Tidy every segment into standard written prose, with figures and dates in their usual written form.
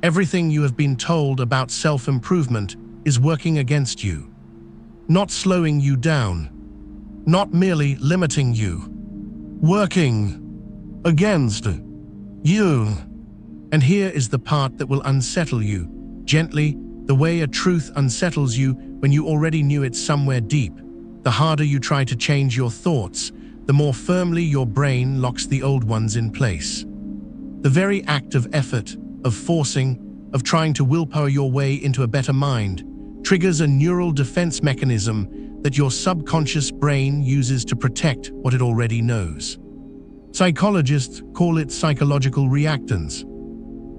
Everything you have been told about self-improvement is working against you, not slowing you down, not merely limiting you, working against you. And here is the part that will unsettle you, gently, the way a truth unsettles you when you already knew it somewhere deep. The harder you try to change your thoughts, the more firmly your brain locks the old ones in place. The very act of effort, of forcing, of trying to willpower your way into a better mind, triggers a neural defense mechanism that your subconscious brain uses to protect what it already knows. Psychologists call it psychological reactance.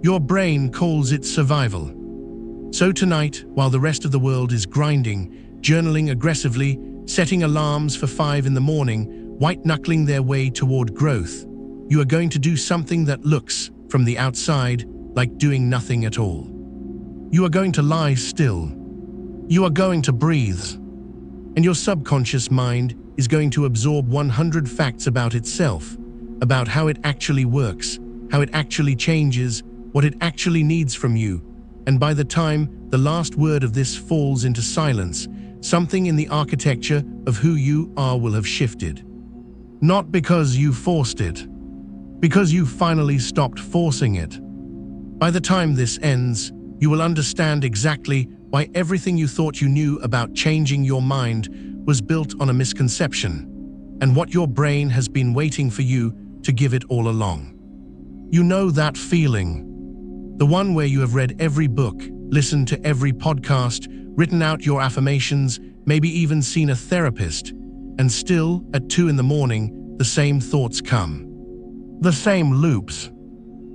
Your brain calls it survival. So tonight, while the rest of the world is grinding, journaling aggressively, setting alarms for 5 in the morning, white-knuckling their way toward growth, you are going to do something that looks, from the outside, like doing nothing at all. You are going to lie still. You are going to breathe. And your subconscious mind is going to absorb 100 facts about itself, about how it actually works, how it actually changes, what it actually needs from you. And by the time the last word of this falls into silence, something in the architecture of who you are will have shifted. Not because you forced it, because you finally stopped forcing it. By the time this ends, you will understand exactly why everything you thought you knew about changing your mind was built on a misconception, and what your brain has been waiting for you to give it all along. You know that feeling. The one where you have read every book, listened to every podcast, written out your affirmations, maybe even seen a therapist, and still, at 2 in the morning, the same thoughts come. The same loops.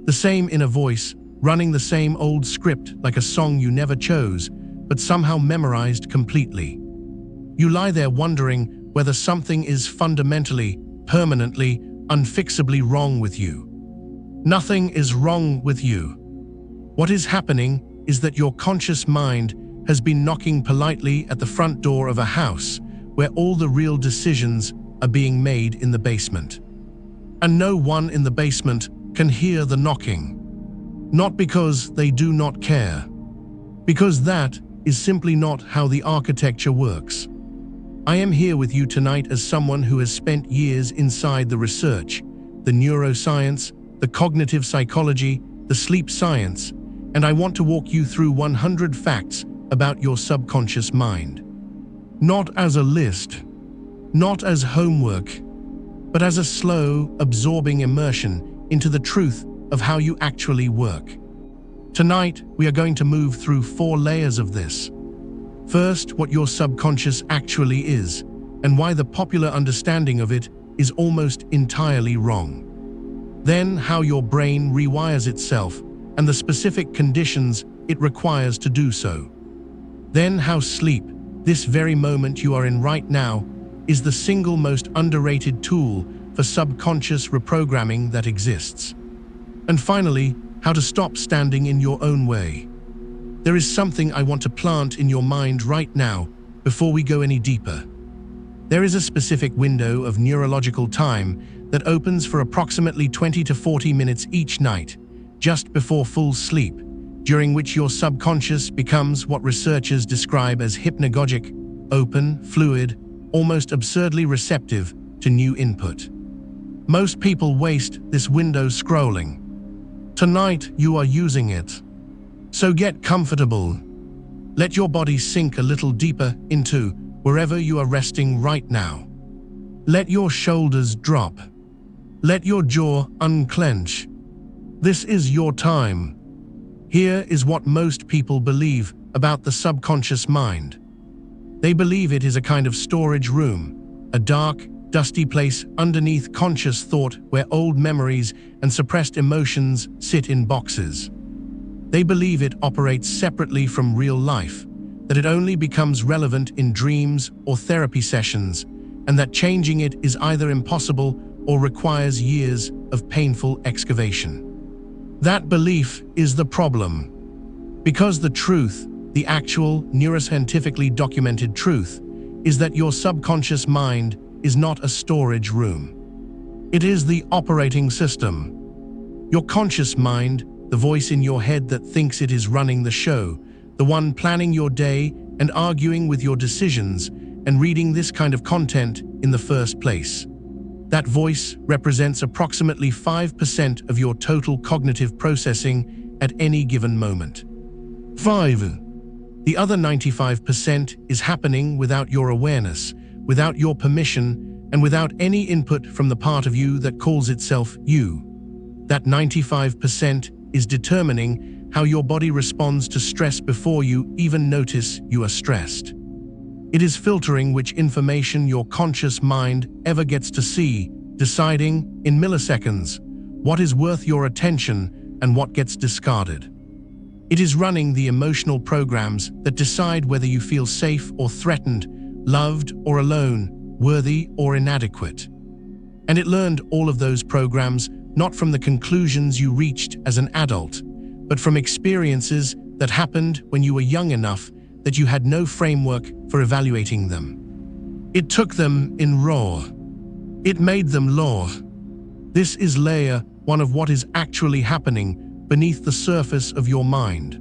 The same inner voice, running the same old script like a song you never chose, but somehow memorized completely. You lie there wondering whether something is fundamentally, permanently, unfixably wrong with you. Nothing is wrong with you. What is happening is that your conscious mind has been knocking politely at the front door of a house where all the real decisions are being made in the basement. And no one in the basement can hear the knocking. Not because they do not care, because that is simply not how the architecture works. I am here with you tonight as someone who has spent years inside the research, the neuroscience, the cognitive psychology, the sleep science, and I want to walk you through 100 facts about your subconscious mind. Not as a list, not as homework, but as a slow, absorbing immersion into the truth of how you actually work. Tonight, we are going to move through 4 layers of this. First, what your subconscious actually is, and why the popular understanding of it is almost entirely wrong. Then, how your brain rewires itself, and the specific conditions it requires to do so. Then, how sleep, this very moment you are in right now, is the single most underrated tool for subconscious reprogramming that exists. And finally, how to stop standing in your own way. There is something I want to plant in your mind right now before we go any deeper. There is a specific window of neurological time that opens for approximately 20 to 40 minutes each night, just before full sleep, during which your subconscious becomes what researchers describe as hypnagogic, open, fluid, almost absurdly receptive to new input. Most people waste this window scrolling. Tonight, you are using it. So get comfortable. Let your body sink a little deeper into wherever you are resting right now. Let your shoulders drop. Let your jaw unclench. This is your time. Here is what most people believe about the subconscious mind. They believe it is a kind of storage room, a dark, dusty place underneath conscious thought where old memories and suppressed emotions sit in boxes. They believe it operates separately from real life, that it only becomes relevant in dreams or therapy sessions, and that changing it is either impossible or requires years of painful excavation. That belief is the problem. Because the truth, the actual neuroscientifically documented truth, is that your subconscious mind is not a storage room. It is the operating system. Your conscious mind, the voice in your head that thinks it is running the show, the one planning your day and arguing with your decisions and reading this kind of content in the first place. That voice represents approximately 5% of your total cognitive processing at any given moment. 5. The other 95% is happening without your awareness, without your permission, and without any input from the part of you that calls itself you. That 95% is determining how your body responds to stress before you even notice you are stressed. It is filtering which information your conscious mind ever gets to see, deciding, in milliseconds, what is worth your attention and what gets discarded. It is running the emotional programs that decide whether you feel safe or threatened, loved or alone, worthy or inadequate. And it learned all of those programs not from the conclusions you reached as an adult, but from experiences that happened when you were young enough that you had no framework for evaluating them. It took them in raw. It made them law. This is layer one of what is actually happening beneath the surface of your mind.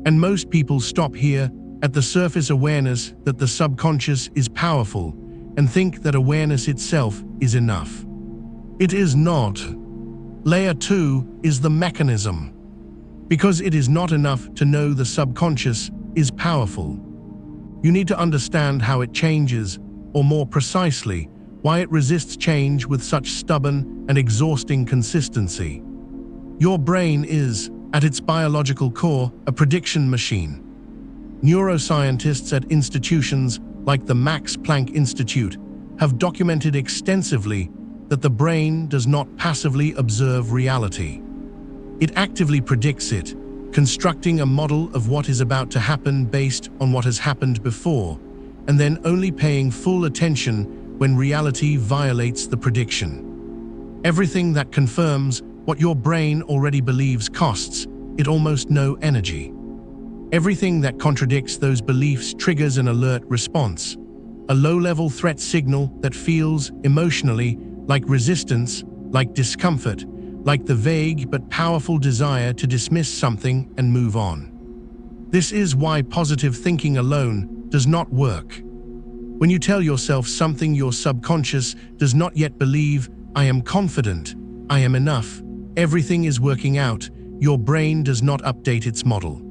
And most people stop here at the surface awareness that the subconscious is powerful and think that awareness itself is enough. It is not. Layer 2 is the mechanism. Because it is not enough to know the subconscious is powerful. You need to understand how it changes, or more precisely, why it resists change with such stubborn and exhausting consistency. Your brain is, at its biological core, a prediction machine. Neuroscientists at institutions like the Max Planck Institute have documented extensively that the brain does not passively observe reality. It actively predicts it, constructing a model of what is about to happen based on what has happened before, and then only paying full attention when reality violates the prediction. Everything that confirms what your brain already believes costs it almost no energy. Everything that contradicts those beliefs triggers an alert response, a low-level threat signal that feels, emotionally, like resistance, like discomfort, like the vague but powerful desire to dismiss something and move on. This is why positive thinking alone does not work. When you tell yourself something your subconscious does not yet believe, I am confident, I am enough, everything is working out, your brain does not update its model.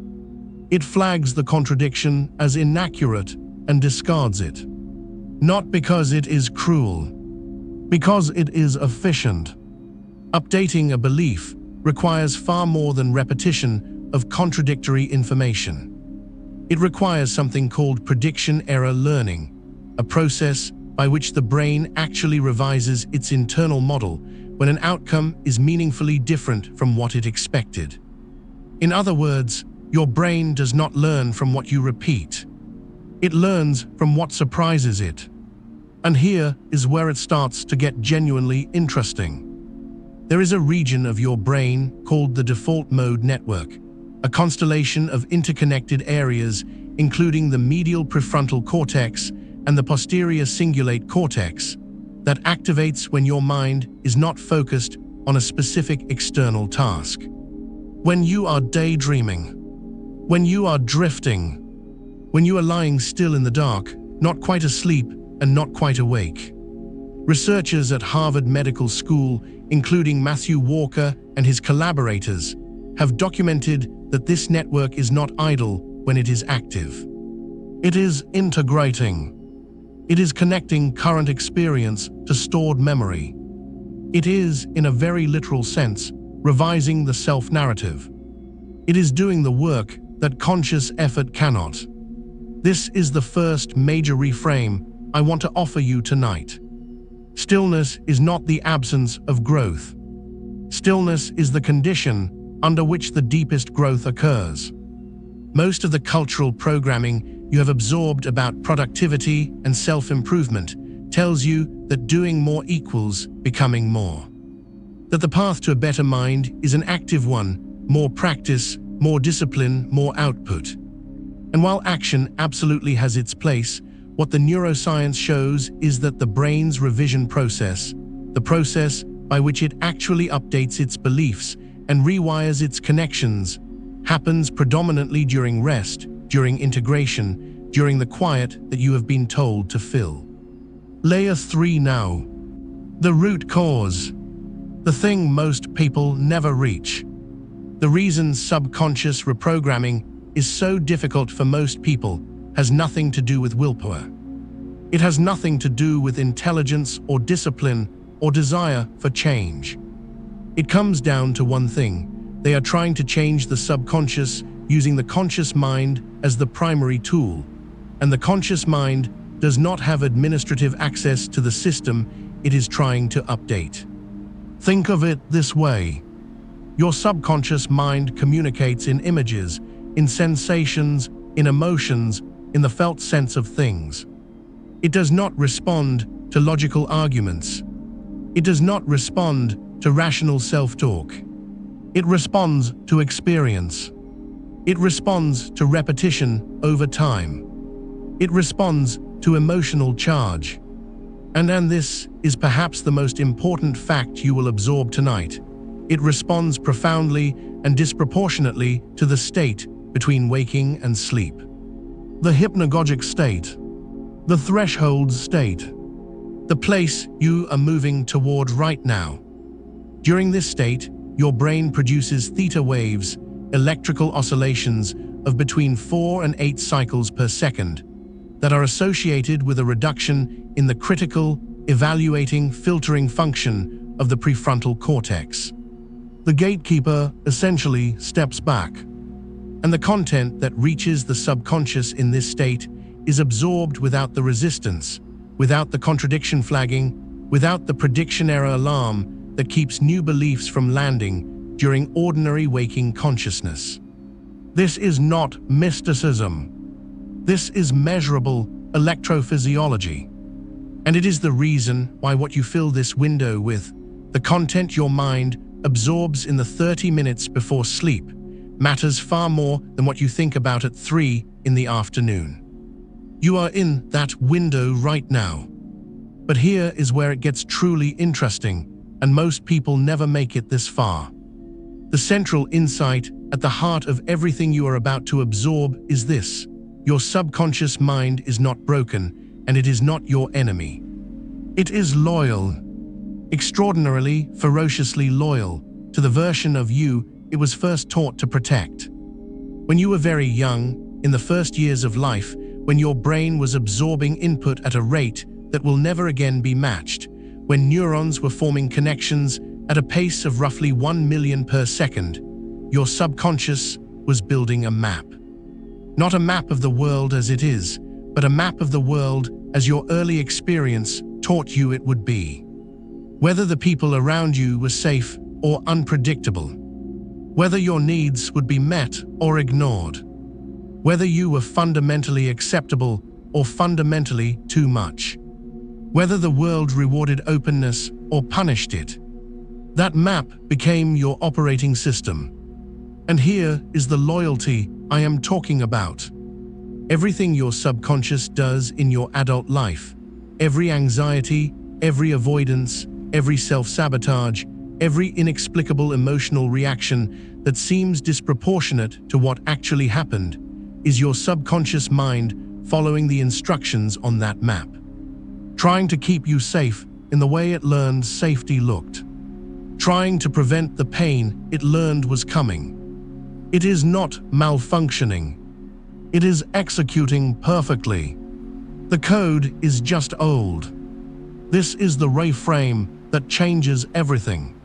It flags the contradiction as inaccurate and discards it. Not because it is cruel, because it is efficient. Updating a belief requires far more than repetition of contradictory information. It requires something called prediction error learning, a process by which the brain actually revises its internal model when an outcome is meaningfully different from what it expected. In other words, your brain does not learn from what you repeat. It learns from what surprises it. And here is where it starts to get genuinely interesting. There is a region of your brain called the default mode network, a constellation of interconnected areas including the medial prefrontal cortex and the posterior cingulate cortex that activates when your mind is not focused on a specific external task. When you are daydreaming, when you are drifting, when you are lying still in the dark, not quite asleep and not quite awake. Researchers at Harvard Medical School, including Matthew Walker and his collaborators, have documented that this network is not idle when it is active. It is integrating. It is connecting current experience to stored memory. It is, in a very literal sense, revising the self-narrative. It is doing the work that conscious effort cannot. This is the first major reframe I want to offer you tonight. Stillness is not the absence of growth. Stillness is the condition under which the deepest growth occurs. Most of the cultural programming you have absorbed about productivity and self-improvement tells you that doing more equals becoming more. That the path to a better mind is an active one, more practice, more discipline, more output. And while action absolutely has its place, what the neuroscience shows is that the brain's revision process, the process by which it actually updates its beliefs and rewires its connections, happens predominantly during rest, during integration, during the quiet that you have been told to fill. Layer 3 now. The root cause. The thing most people never reach. The reason subconscious reprogramming is so difficult for most people has nothing to do with willpower. It has nothing to do with intelligence or discipline or desire for change. It comes down to one thing. They are trying to change the subconscious using the conscious mind as the primary tool, and the conscious mind does not have administrative access to the system it is trying to update. Think of it this way. Your subconscious mind communicates in images, in sensations, in emotions, in the felt sense of things. It does not respond to logical arguments. It does not respond to rational self-talk. It responds to experience. It responds to repetition over time. It responds to emotional charge. And this is perhaps the most important fact you will absorb tonight. It responds profoundly and disproportionately to the state between waking and sleep. The hypnagogic state. The threshold state. The place you are moving toward right now. During this state, your brain produces theta waves, electrical oscillations of between 4 and 8 cycles per second, that are associated with a reduction in the critical, evaluating, filtering function of the prefrontal cortex. The gatekeeper essentially steps back, and the content that reaches the subconscious in this state is absorbed without the resistance, without the contradiction flagging, without the prediction error alarm that keeps new beliefs from landing during ordinary waking consciousness. This is not mysticism. This is measurable electrophysiology. And it is the reason why what you fill this window with, the content your mind absorbs in the 30 minutes before sleep, matters far more than what you think about at 3 in the afternoon. You are in that window right now. But here is where it gets truly interesting, and most people never make it this far. The central insight at the heart of everything you are about to absorb is this: your subconscious mind is not broken, and it is not your enemy. It is loyal, extraordinarily, ferociously loyal, to the version of you it was first taught to protect. When you were very young, in the first years of life, when your brain was absorbing input at a rate that will never again be matched, when neurons were forming connections at a pace of roughly 1 million per second, your subconscious was building a map. Not a map of the world as it is, but a map of the world as your early experience taught you it would be. Whether the people around you were safe or unpredictable, whether your needs would be met or ignored, whether you were fundamentally acceptable or fundamentally too much, whether the world rewarded openness or punished it. That map became your operating system. And here is the loyalty I am talking about. Everything your subconscious does in your adult life, every anxiety, every avoidance, every self-sabotage, every inexplicable emotional reaction that seems disproportionate to what actually happened, is your subconscious mind following the instructions on that map, trying to keep you safe in the way it learned safety looked, trying to prevent the pain it learned was coming. It is not malfunctioning. It is executing perfectly. The code is just old. This is the reframe that changes everything.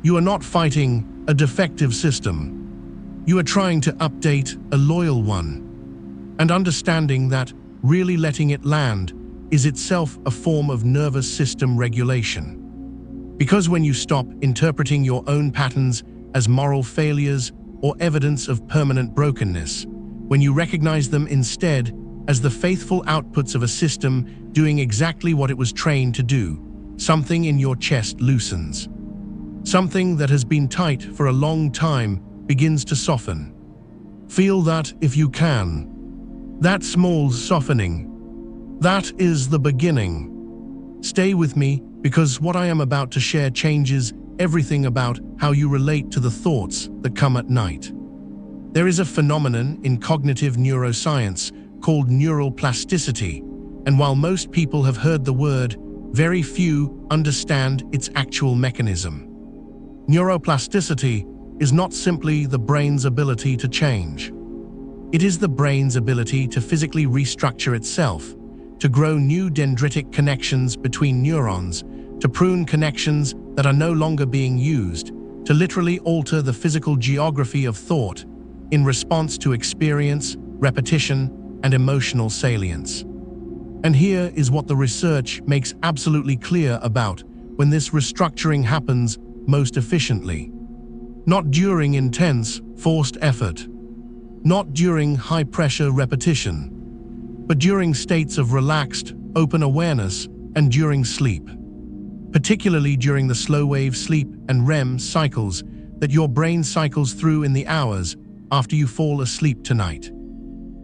You are not fighting a defective system. You are trying to update a loyal one. And understanding that really letting it land is itself a form of nervous system regulation. Because when you stop interpreting your own patterns as moral failures or evidence of permanent brokenness, when you recognize them instead as the faithful outputs of a system doing exactly what it was trained to do, something in your chest loosens. Something that has been tight for a long time begins to soften. Feel that if you can. That small softening. That is the beginning. Stay with me, because what I am about to share changes everything about how you relate to the thoughts that come at night. There is a phenomenon in cognitive neuroscience called neural plasticity, and while most people have heard the word, very few understand its actual mechanism. Neuroplasticity is not simply the brain's ability to change. It is the brain's ability to physically restructure itself, to grow new dendritic connections between neurons, to prune connections that are no longer being used, to literally alter the physical geography of thought in response to experience, repetition, and emotional salience. And here is what the research makes absolutely clear about when this restructuring happens most efficiently. Not during intense, forced effort. Not during high-pressure repetition. But during states of relaxed, open awareness and during sleep. Particularly during the slow-wave sleep and REM cycles that your brain cycles through in the hours after you fall asleep tonight.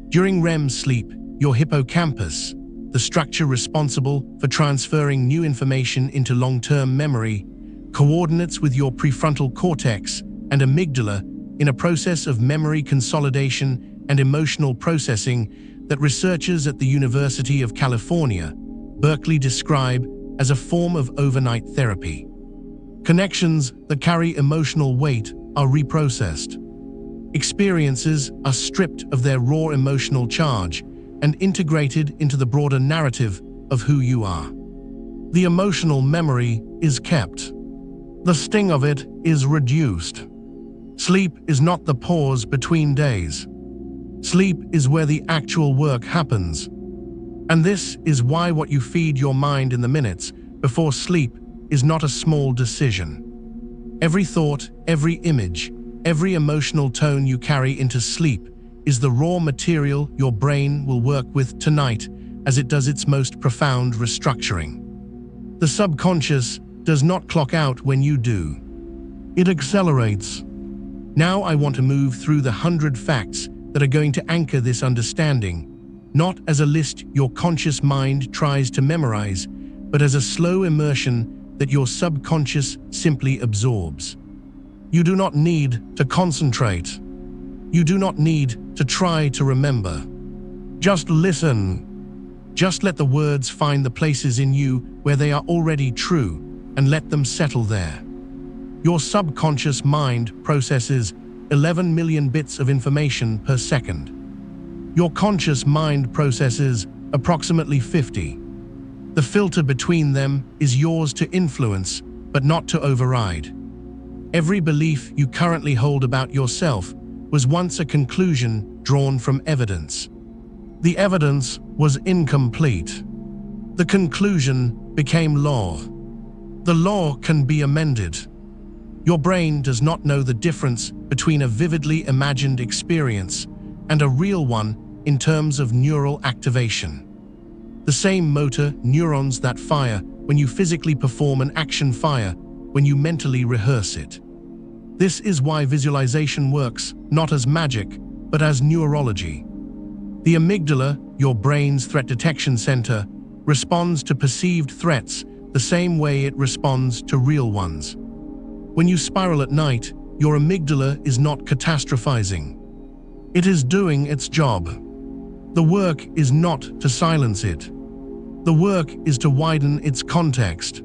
During REM sleep, your hippocampus, the structure responsible for transferring new information into long-term memory, coordinates with your prefrontal cortex and amygdala in a process of memory consolidation and emotional processing that researchers at the University of California, Berkeley describe as a form of overnight therapy. Connections that carry emotional weight are reprocessed. Experiences are stripped of their raw emotional charge and integrated into the broader narrative of who you are. The emotional memory is kept. The sting of it is reduced. Sleep is not the pause between days. Sleep is where the actual work happens. And this is why what you feed your mind in the minutes before sleep is not a small decision. Every thought, every image, every emotional tone you carry into sleep is the raw material your brain will work with tonight as it does its most profound restructuring. The subconscious does not clock out when you do. It accelerates. Now I want to move through the 100 facts that are going to anchor this understanding, not as a list your conscious mind tries to memorize, but as a slow immersion that your subconscious simply absorbs. You do not need to concentrate. You do not need to try to remember. Just listen. Just let the words find the places in you where they are already true and let them settle there. Your subconscious mind processes 11 million bits of information per second. Your conscious mind processes approximately 50. The filter between them is yours to influence, but not to override. Every belief you currently hold about yourself was once a conclusion drawn from evidence. The evidence was incomplete. The conclusion became law. The law can be amended. Your brain does not know the difference between a vividly imagined experience and a real one in terms of neural activation. The same motor neurons that fire when you physically perform an action fire when you mentally rehearse it. This is why visualization works not as magic, but as neurology. The amygdala, your brain's threat detection center, responds to perceived threats the same way it responds to real ones. When you spiral at night, your amygdala is not catastrophizing. It is doing its job. The work is not to silence it. The work is to widen its context.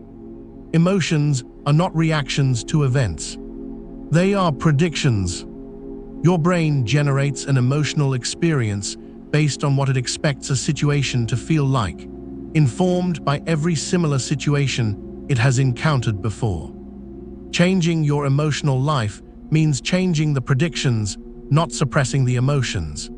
Emotions are not reactions to events. They are predictions. Your brain generates an emotional experience based on what it expects a situation to feel like, informed by every similar situation it has encountered before. Changing your emotional life means changing the predictions, not suppressing the emotions.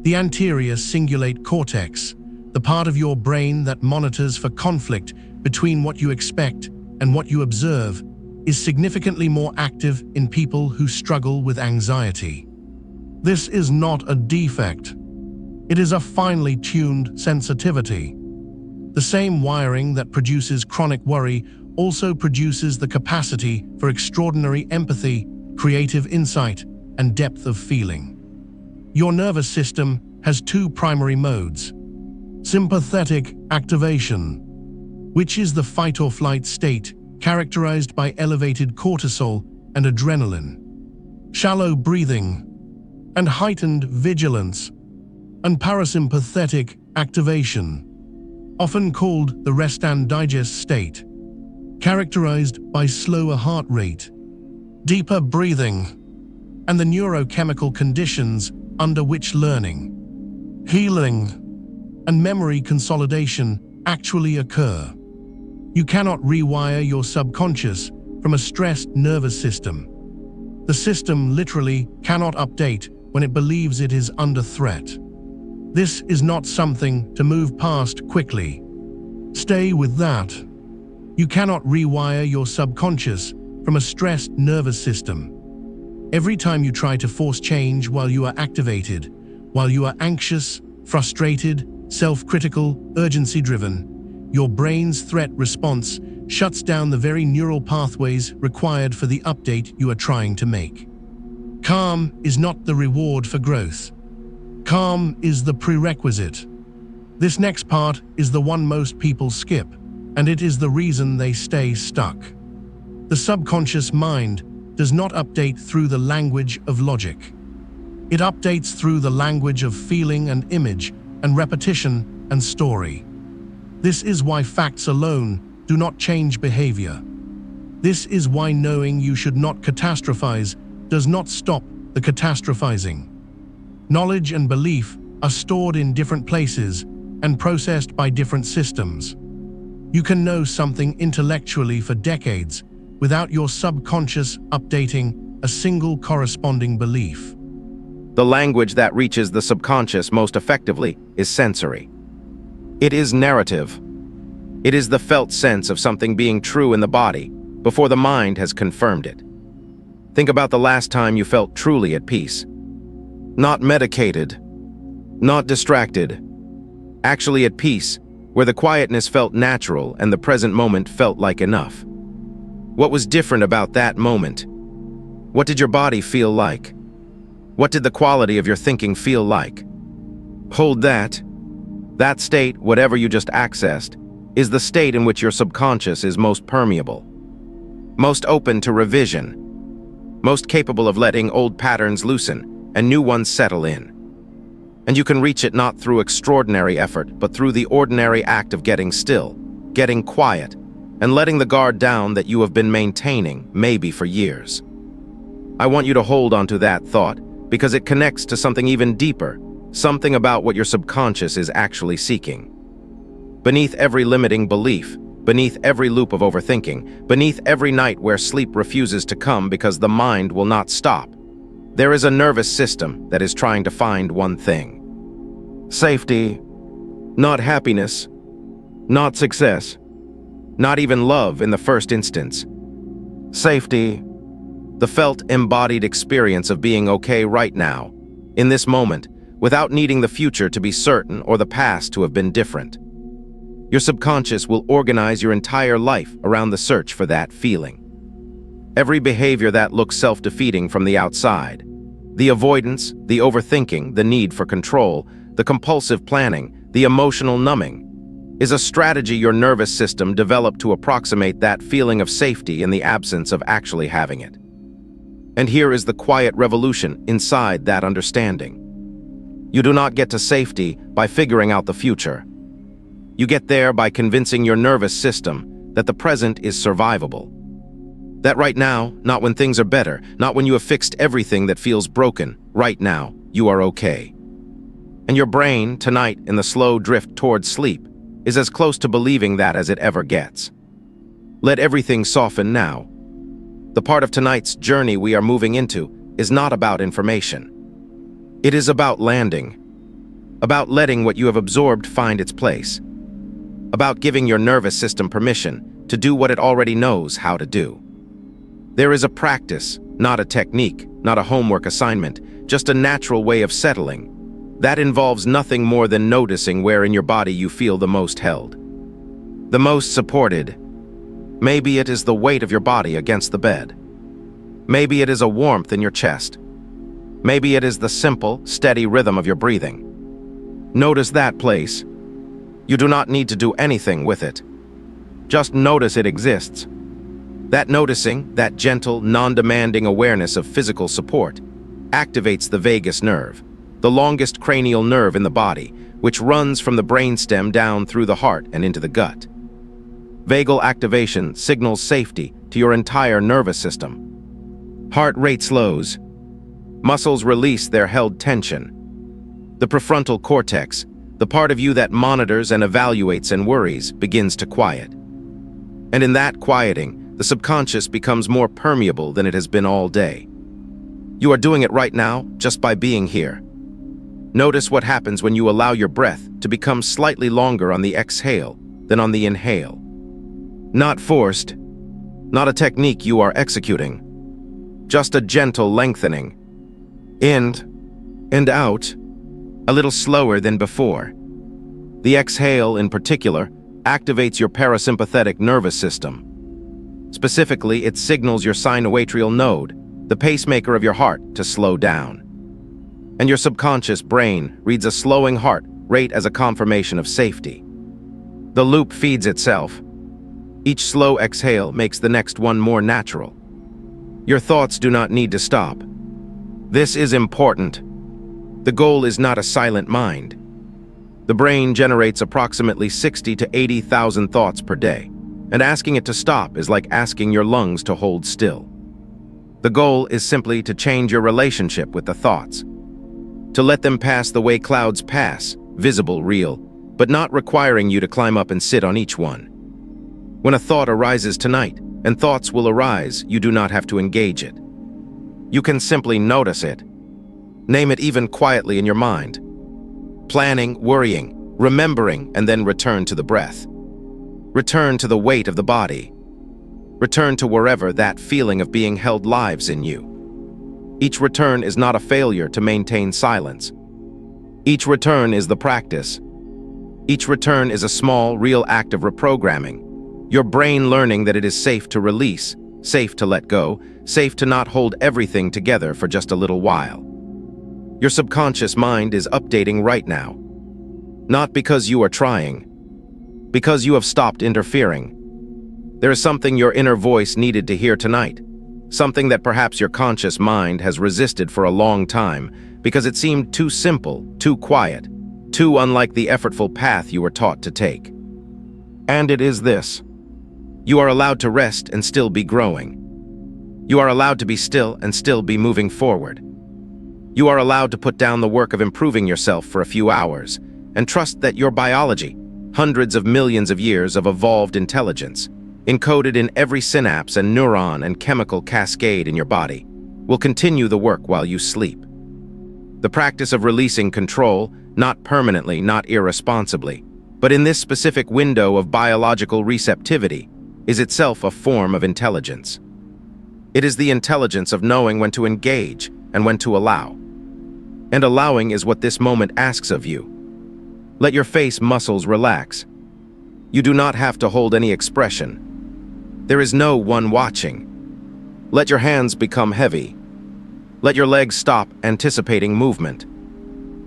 The anterior cingulate cortex, the part of your brain that monitors for conflict between what you expect and what you observe, is significantly more active in people who struggle with anxiety. This is not a defect. It is a finely tuned sensitivity. The same wiring that produces chronic worry also produces the capacity for extraordinary empathy, creative insight, and depth of feeling. Your nervous system has two primary modes. Sympathetic activation, which is the fight-or-flight state characterized by elevated cortisol and adrenaline, shallow breathing, and heightened vigilance, and parasympathetic activation, often called the rest and digest state, characterized by slower heart rate, deeper breathing, and the neurochemical conditions under which learning, healing, and memory consolidation actually occur. You cannot rewire your subconscious from a stressed nervous system. The system literally cannot update when it believes it is under threat. This is not something to move past quickly. Stay with that. You cannot rewire your subconscious from a stressed nervous system. Every time you try to force change while you are activated, while you are anxious, frustrated, self-critical, urgency-driven, your brain's threat response shuts down the very neural pathways required for the update you are trying to make. Calm is not the reward for growth. Calm is the prerequisite. This next part is the one most people skip, and it is the reason they stay stuck. The subconscious mind does not update through the language of logic. It updates through the language of feeling and image and repetition and story. This is why facts alone do not change behavior. This is why knowing you should not catastrophize does not stop the catastrophizing. Knowledge and belief are stored in different places and processed by different systems. You can know something intellectually for decades without your subconscious updating a single corresponding belief. The language that reaches the subconscious most effectively is sensory. It is narrative. It is the felt sense of something being true in the body before the mind has confirmed it. Think about the last time you felt truly at peace. Not medicated, not distracted, actually at peace, where the quietness felt natural and the present moment felt like enough. What was different about that moment? What did your body feel like? What did the quality of your thinking feel like? Hold that. That state, whatever you just accessed, is the state in which your subconscious is most permeable, most open to revision, most capable of letting old patterns loosen and new ones settle in. And you can reach it not through extraordinary effort, but through the ordinary act of getting still, getting quiet, and letting the guard down that you have been maintaining, maybe for years. I want you to hold onto that thought, because it connects to something even deeper, something about what your subconscious is actually seeking. Beneath every limiting belief, beneath every loop of overthinking, beneath every night where sleep refuses to come because the mind will not stop, there is a nervous system that is trying to find one thing. Safety, not happiness, not success, not even love in the first instance. Safety, the felt embodied experience of being okay right now, in this moment, without needing the future to be certain or the past to have been different. Your subconscious will organize your entire life around the search for that feeling. Every behavior that looks self-defeating from the outside, the avoidance, the overthinking, the need for control, the compulsive planning, the emotional numbing, is a strategy your nervous system developed to approximate that feeling of safety in the absence of actually having it. And here is the quiet revolution inside that understanding. You do not get to safety by figuring out the future. You get there by convincing your nervous system that the present is survivable. That right now, not when things are better, not when you have fixed everything that feels broken, right now, you are okay. And your brain, tonight in the slow drift towards sleep, is as close to believing that as it ever gets. Let everything soften now. The part of tonight's journey we are moving into is not about information. It is about landing, about letting what you have absorbed find its place, about giving your nervous system permission to do what it already knows how to do. There is a practice, not a technique, not a homework assignment, just a natural way of settling. That involves nothing more than noticing where in your body you feel the most held, the most supported. Maybe it is the weight of your body against the bed. Maybe it is a warmth in your chest. Maybe it is the simple, steady rhythm of your breathing. Notice that place. You do not need to do anything with it. Just notice it exists. That noticing, that gentle, non-demanding awareness of physical support, activates the vagus nerve, the longest cranial nerve in the body, which runs from the brainstem down through the heart and into the gut. Vagal activation signals safety to your entire nervous system. Heart rate slows. Muscles release their held tension. The prefrontal cortex, the part of you that monitors and evaluates and worries, begins to quiet. And in that quieting, the subconscious becomes more permeable than it has been all day. You are doing it right now just by being here. Notice what happens when you allow your breath to become slightly longer on the exhale than on the inhale. Not forced, not a technique you are executing, just a gentle lengthening. In and out, a little slower than before. The exhale, in particular, activates your parasympathetic nervous system. Specifically, it signals your sinoatrial node, the pacemaker of your heart, to slow down. And your subconscious brain reads a slowing heart rate as a confirmation of safety. The loop feeds itself. Each slow exhale makes the next one more natural. Your thoughts do not need to stop. This is important. The goal is not a silent mind. The brain generates approximately 60 to 80,000 thoughts per day, and asking it to stop is like asking your lungs to hold still. The goal is simply to change your relationship with the thoughts, to let them pass the way clouds pass, visible, real, but not requiring you to climb up and sit on each one. When a thought arises tonight, and thoughts will arise, you do not have to engage it. You can simply notice it. Name it even quietly in your mind. Planning, worrying, remembering, and then return to the breath. Return to the weight of the body. Return to wherever that feeling of being held lives in you. Each return is not a failure to maintain silence. Each return is the practice. Each return is a small, real act of reprogramming. Your brain learning that it is safe to release, safe to let go, safe to not hold everything together for just a little while. Your subconscious mind is updating right now. Not because you are trying, because you have stopped interfering. There is something your inner voice needed to hear tonight, something that perhaps your conscious mind has resisted for a long time because it seemed too simple, too quiet, too unlike the effortful path you were taught to take. And it is this. You are allowed to rest and still be growing. You are allowed to be still and still be moving forward. You are allowed to put down the work of improving yourself for a few hours and trust that your biology, hundreds of millions of years of evolved intelligence, encoded in every synapse and neuron and chemical cascade in your body, will continue the work while you sleep. The practice of releasing control, not permanently, not irresponsibly, but in this specific window of biological receptivity, is itself a form of intelligence. It is the intelligence of knowing when to engage and when to allow. And allowing is what this moment asks of you. Let your face muscles relax. You do not have to hold any expression. There is no one watching. Let your hands become heavy. Let your legs stop anticipating movement.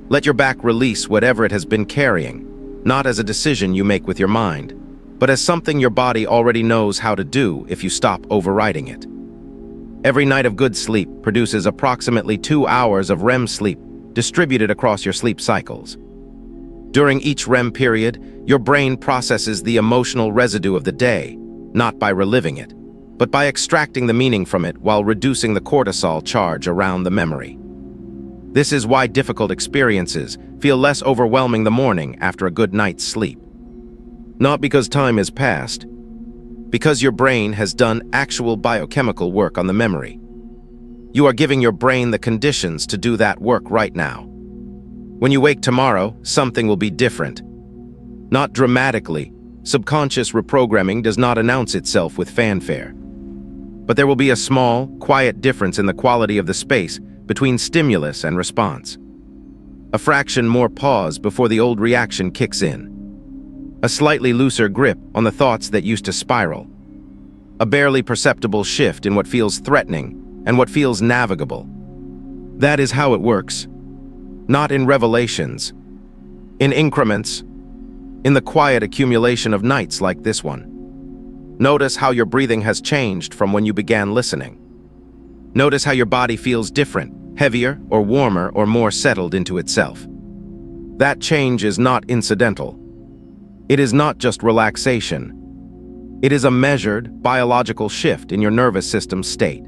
Let your back release whatever it has been carrying, not as a decision you make with your mind, but as something your body already knows how to do if you stop overriding it. Every night of good sleep produces approximately 2 hours of REM sleep distributed across your sleep cycles. During each REM period, your brain processes the emotional residue of the day, not by reliving it, but by extracting the meaning from it while reducing the cortisol charge around the memory. This is why difficult experiences feel less overwhelming the morning after a good night's sleep. Not because time has passed, because your brain has done actual biochemical work on the memory. You are giving your brain the conditions to do that work right now. When you wake tomorrow, something will be different. Not dramatically. Subconscious reprogramming does not announce itself with fanfare. But there will be a small, quiet difference in the quality of the space between stimulus and response. A fraction more pause before the old reaction kicks in. A slightly looser grip on the thoughts that used to spiral. A barely perceptible shift in what feels threatening and what feels navigable. That is how it works. Not in revelations, in increments, in the quiet accumulation of nights like this one. Notice how your breathing has changed from when you began listening. Notice how your body feels different, heavier or warmer or more settled into itself. That change is not incidental. It is not just relaxation. It is a measured, biological shift in your nervous system state.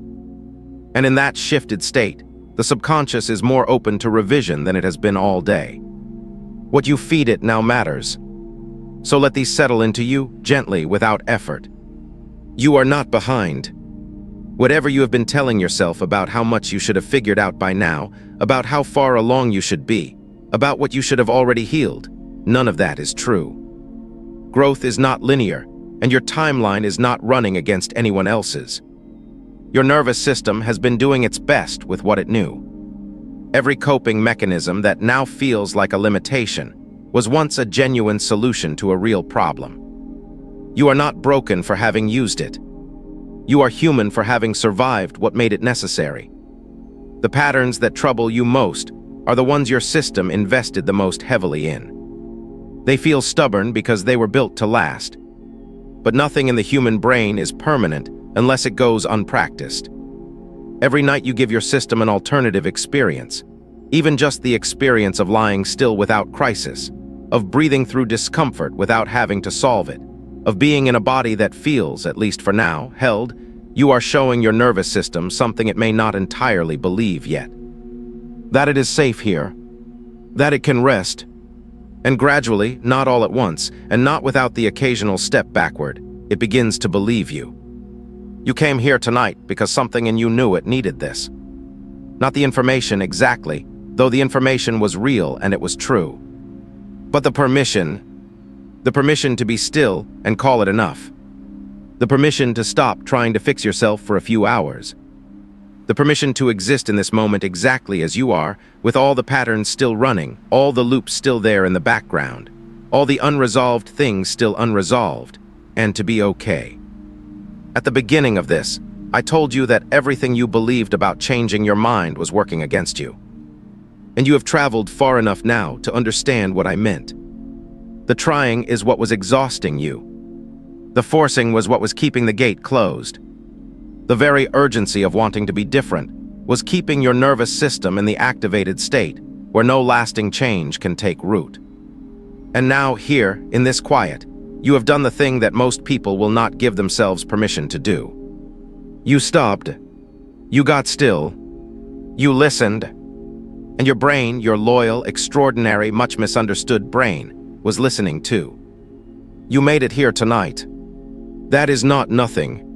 And in that shifted state, the subconscious is more open to revision than it has been all day. What you feed it now matters. So let these settle into you, gently, without effort. You are not behind. Whatever you have been telling yourself about how much you should have figured out by now, about how far along you should be, about what you should have already healed, none of that is true. Growth is not linear, and your timeline is not running against anyone else's. Your nervous system has been doing its best with what it knew. Every coping mechanism that now feels like a limitation was once a genuine solution to a real problem. You are not broken for having used it. You are human for having survived what made it necessary. The patterns that trouble you most are the ones your system invested the most heavily in. They feel stubborn because they were built to last. But nothing in the human brain is permanent unless it goes unpracticed. Every night you give your system an alternative experience, even just the experience of lying still without crisis, of breathing through discomfort without having to solve it, of being in a body that feels, at least for now, held, you are showing your nervous system something it may not entirely believe yet. That it is safe here, that it can rest, and gradually, not all at once, and not without the occasional step backward, it begins to believe you. You came here tonight because something in you knew it needed this. Not the information exactly, though the information was real and it was true. But the permission to be still and call it enough. The permission to stop trying to fix yourself for a few hours. The permission to exist in this moment exactly as you are, with all the patterns still running, all the loops still there in the background, all the unresolved things still unresolved, and to be okay. At the beginning of this, I told you that everything you believed about changing your mind was working against you. And you have traveled far enough now to understand what I meant. The trying is what was exhausting you. The forcing was what was keeping the gate closed. The very urgency of wanting to be different was keeping your nervous system in the activated state where no lasting change can take root. And now here, in this quiet, you have done the thing that most people will not give themselves permission to do. You stopped. You got still. You listened. And your brain, your loyal, extraordinary, much misunderstood brain, was listening too. You made it here tonight. That is not nothing.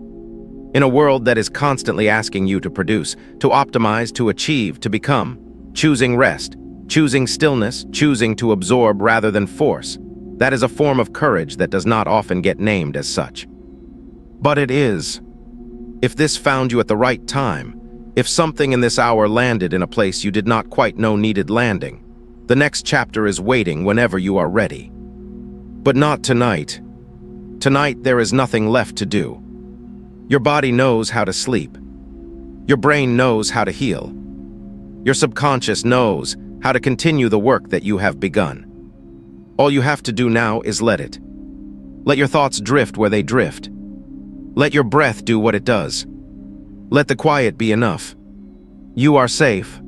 In a world that is constantly asking you to produce, to optimize, to achieve, to become, choosing rest, choosing stillness, choosing to absorb rather than force, that is a form of courage that does not often get named as such. But it is. If this found you at the right time, if something in this hour landed in a place you did not quite know needed landing, the next chapter is waiting whenever you are ready. But not tonight. Tonight there is nothing left to do. Your body knows how to sleep. Your brain knows how to heal. Your subconscious knows how to continue the work that you have begun. All you have to do now is let it. Let your thoughts drift where they drift. Let your breath do what it does. Let the quiet be enough. You are safe.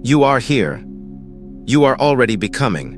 You are here. You are already becoming.